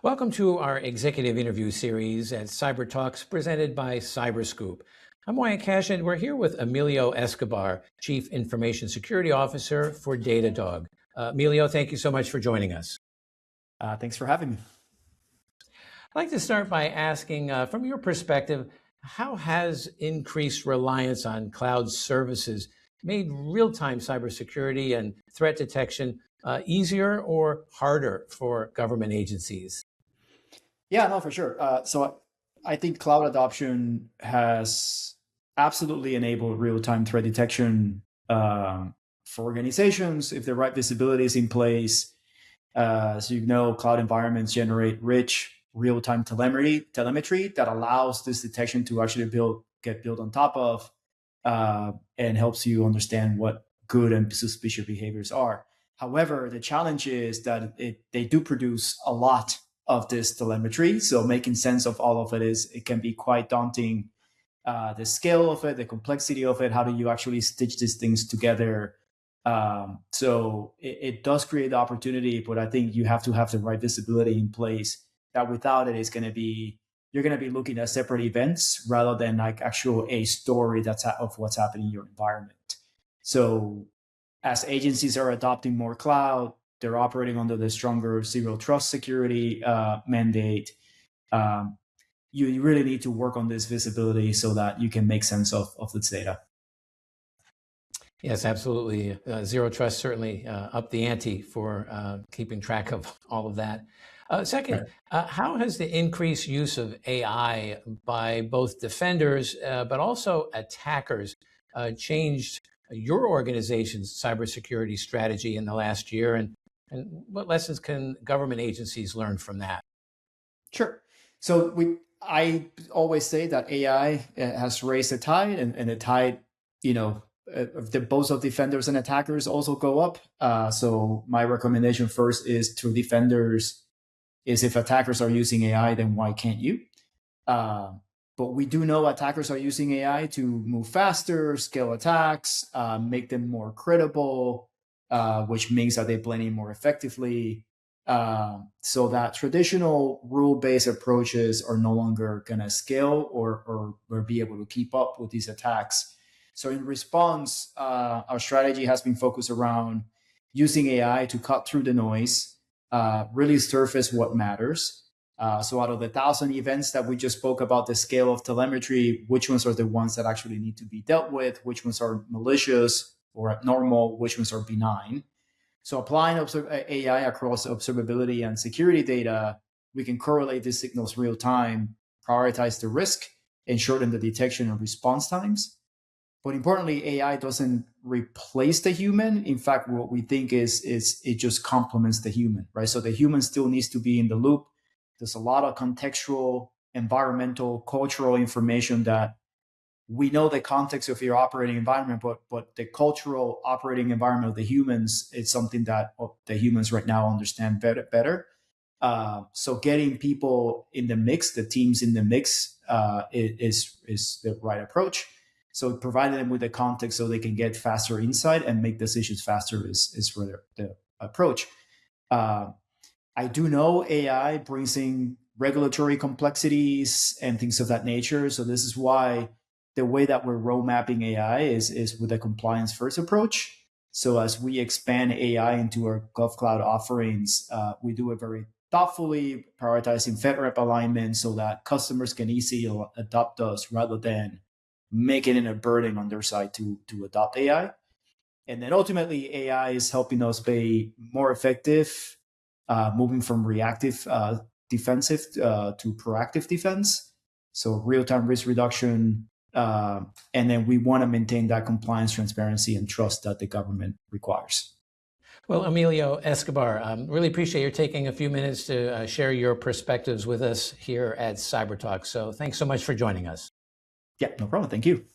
Welcome to our executive interview series at Cyber Talks presented by CyberScoop. I'm Wyatt Cash, and we're here with Emilio Escobar, Chief Information Security Officer for Datadog. Emilio, thank you so much for joining us. Thanks for having me. I'd like to start by asking, from your perspective, how has increased reliance on cloud services made real-time cybersecurity and threat detection easier or harder for government agencies? Yeah, no, for sure. So I think cloud adoption has absolutely enabled real-time threat detection for organizations if the right visibility is in place. So you know, cloud environments generate rich real-time telemetry that allows this detection to actually get built on top of and helps you understand what good and suspicious behaviors are. However, the challenge is that they do produce a lot of this telemetry. So making sense of all of it can be quite daunting. The scale of it, the complexity of it, how do you actually stitch these things together? So it does create the opportunity, but I think you have to have the right visibility in place. That without it, you're going to be looking at separate events rather than like a story of what's happening in your environment. So as agencies are adopting more cloud, they're operating under the stronger zero trust security mandate. You really need to work on this visibility so that you can make sense of this data. Yes, absolutely. Zero trust certainly up the ante for keeping track of all of that. Second, how has the increased use of AI by both defenders but also attackers changed your organization's cybersecurity strategy in the last year, and what lessons can government agencies learn from that? Sure. So I always say that AI has raised the tide, and the tide, both of defenders and attackers also go up. So my recommendation first is to defenders is if attackers are using AI, then why can't you? But we do know attackers are using AI to move faster, scale attacks, make them more credible, which means that they blend in more effectively. So that traditional rule-based approaches are no longer going to scale or be able to keep up with these attacks. So in response, our strategy has been focused around using AI to cut through the noise, really surface what matters. So out of the 1,000 events that we just spoke about, the scale of telemetry, which ones are the ones that actually need to be dealt with, which ones are malicious or abnormal, which ones are benign. So applying AI across observability and security data, we can correlate these signals real time, prioritize the risk, and shorten the detection and response times. But importantly, AI doesn't replace the human. In fact, what we think is it just complements the human, right? So the human still needs to be in the loop. There's a lot of contextual, environmental, cultural information that we know the context of your operating environment, but the cultural operating environment of the humans is something that the humans right now understand better. So getting people in the mix, the teams in the mix, is the right approach. So providing them with the context so they can get faster insight and make decisions faster is for the approach. I do know AI brings in regulatory complexities and things of that nature. So this is why the way that we're road mapping AI is with a compliance first approach. So as we expand AI into our GovCloud offerings, we do it very thoughtfully, prioritizing FedRAMP alignment so that customers can easily adopt us rather than making it a burden on their side to adopt AI. And then ultimately, AI is helping us be more effective, moving from reactive defensive to proactive defense. So real-time risk reduction. And then we want to maintain that compliance, transparency, and trust that the government requires. Well, Emilio Escobar, really appreciate you taking a few minutes to share your perspectives with us here at CyberTalk. So thanks so much for joining us. Yeah, no problem. Thank you.